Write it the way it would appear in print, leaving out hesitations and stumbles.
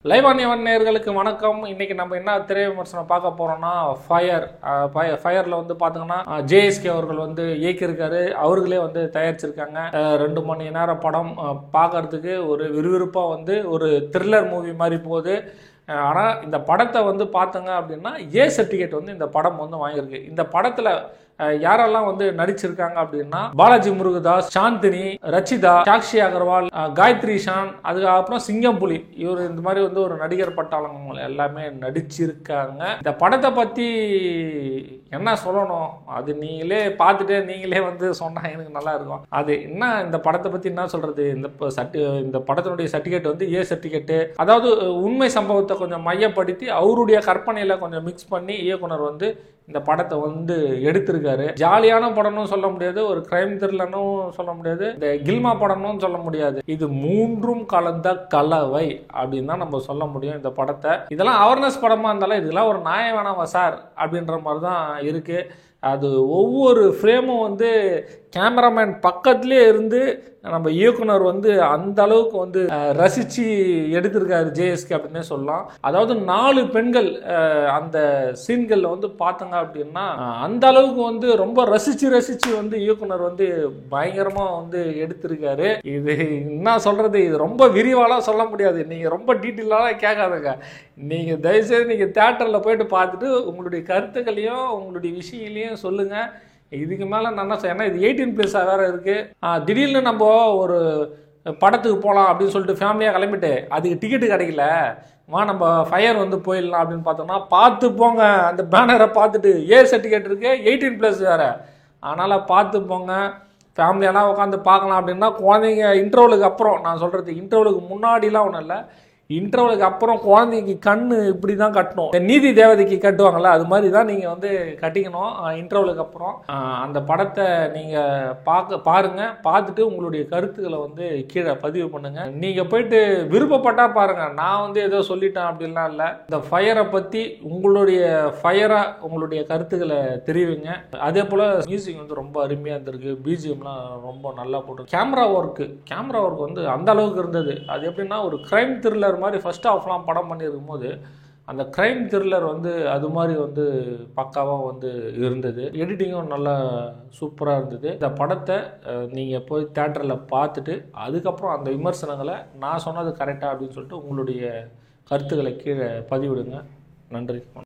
Live on எவன் நேயர்களுக்கு வணக்கம். இன்னைக்கு நம்ம என்ன திரை விமர்சனம் பார்க்க போறோம்னா ஃபயர்ல வந்து பாத்தீங்கன்னா ஜேஎஸ்கே அவர்கள் வந்து இயக்கியிருக்காரு. அவர்களே வந்து தயாரிச்சிருக்காங்க. 2 மணி நேரம் படம் பார்க்கறதுக்கு ஒரு விறுவிறுப்பா வந்து ஒரு த்ரில்லர் மூவி மாதிரி போகுது. ஆனால் இந்த படத்தை வந்து பார்த்தங்க அப்படின்னா ஏ சர்டிஃபிகேட் வந்து இந்த படம் வந்து வாங்கியிருக்கு. இந்த படத்தில் யாரெல்லாம் வந்து நடிச்சிருக்காங்க அப்படின்னா பாலாஜி முருகதாஸ், சாந்தினி, ரச்சிதா, சாக்ஷி அகர்வால், காயத்ரி ஷான், அதுக்கப்புறம் சிங்கம்புலி, இவர் இந்த மாதிரி வந்து ஒரு நடிகர் பட்டாளங்க எல்லாமே நடிச்சிருக்காங்க. இந்த படத்தை பற்றி என்ன சொல்லணும், அது நீங்களே பார்த்துட்டு நீங்களே வந்து சொன்னால் எனக்கு நல்லா இருக்கும். அது என்ன, இந்த படத்தை பற்றி என்ன சொல்கிறது, இந்த படத்தினுடைய சர்டிஃபிகேட் வந்து ஏ சர்டிஃபிகேட்டு. அதாவது உண்மை சம்பவத்தை கொஞ்சம் மையப்படுத்தி அவருடைய கற்பனையில் கொஞ்சம் மிக்ஸ் பண்ணி இயக்குனர் வந்து இந்த படத்தை வந்து எடுத்திருக்காரு. ஜாலியான படம்னு சொல்ல முடியாது, ஒரு கிரைம் த்ரில்லர்னும் சொல்ல முடியாது, இந்த கில்மா படம்னு சொல்ல முடியாது. இது மூன்றும் கலந்த கலவை அப்படின்னு தான் நம்ம சொல்ல முடியும் இந்த படத்தை. இதெல்லாம் அவேர்னஸ் படமா இருந்தாலும் இதெல்லாம் ஒரு நியாயம் வேணாமா சார் அப்படின்ற மாதிரி தான் இருக்கு. அது ஒவ்வொரு ஃப்ரேமும் வந்து கேமராமேன் பக்கத்துலேயே இருந்து நம்ம இயக்குனர் வந்து அந்த அளவுக்கு வந்து ரசித்து எடுத்திருக்காரு ஜேஎஸ்கே அப்படின்னே சொல்லலாம். அதாவது 4 பெண்கள் அந்த சீன்களில் வந்து பார்த்தங்க அப்படின்னா அந்த அளவுக்கு வந்து ரொம்ப ரசித்து வந்து இயக்குனர் வந்து பயங்கரமாக வந்து எடுத்திருக்காரு. இது என்ன சொல்கிறது, இது ரொம்ப விரிவாலாம் சொல்ல முடியாது, நீங்கள் ரொம்ப டீட்டெயிலாக கேட்காதுங்க. நீங்கள் தயவுசெய்து நீங்கள் தேட்டரில் போயிட்டு பார்த்துட்டு உங்களுடைய கருத்துக்களையும் உங்களுடைய விஷயங்களையும் சொல்லுங்கள். இதுக்கு மேலே நான் என்ன ஏன்னா இது 18+ வேறு இருக்குது. திடீர்னு நம்ம ஒரு படத்துக்கு போகலாம் அப்படின்னு சொல்லிட்டு ஃபேமிலியாக கிளம்பிட்டு அதுக்கு டிக்கெட்டு கிடைக்கல, நம்ம ஃபயர் வந்து போயிடலாம் அப்படின்னு பார்த்தோம்னா பார்த்து போங்க. அந்த பேனரை பார்த்துட்டு ஏ சர்டிஃபிகேட் இருக்குது, 18+ வேறு, அதனால் பார்த்து போங்க. ஃபேமிலியெல்லாம் உட்காந்து பார்க்கலாம் அப்படின்னா குழந்தைங்க இன்டர்வலுக்கு அப்புறம், நான் சொல்கிறது இன்டர்வலுக்கு முன்னாடிலாம் ஒன்றும் இல்லை, இன்டர்வலுக்கு அப்புறம் குழந்தைக்கு கண்ணு இப்படி தான் கட்டணும். நீதி தேவதைக்கு கட்டுவாங்கள்ல, அது மாதிரி தான் நீங்கள் வந்து கட்டிக்கணும் இன்டர்வலுக்கு அப்புறம். அந்த படத்தை நீங்கள் பாருங்கள். பார்த்துட்டு உங்களுடைய கருத்துக்களை வந்து கீழே பதிவு பண்ணுங்கள். நீங்கள் போயிட்டு விருப்பப்பட்டால் பாருங்கள், நான் வந்து ஏதோ சொல்லிட்டேன் அப்படின்லாம் இல்லை. இந்த ஃபயரை பற்றி உங்களுடைய கருத்துக்களை தெரிவிங்க. அதே போல் மியூசிக் வந்து ரொம்ப அருமையாக இருந்திருக்கு, பிஜிஎம்லாம் ரொம்ப நல்லா போட்டு, கேமரா ஒர்க் வந்து அந்த அளவுக்கு இருந்தது. அது எப்படின்னா ஒரு கிரைம் த்ரில்லர் மாதிரி ஃபர்ஸ்ட் ஹாஃப்லாம் படம் பண்ணியிருக்கும் போது அந்த கிரைம் த்ரில்லர் வந்து அது மாதிரி வந்து பக்காவாக வந்து இருந்தது. எடிட்டிங்கும் நல்லா சூப்பராக இருந்தது. இந்த படத்தை நீங்கள் போய் தேட்டரில் பார்த்துட்டு அதுக்கப்புறம் அந்த விமர்சனங்களை நான் சொன்னது கரெக்டாக அப்படின்னு சொல்லிட்டு உங்களுடைய கருத்துக்களை கீழே பதிவிடுங்க. நன்றி.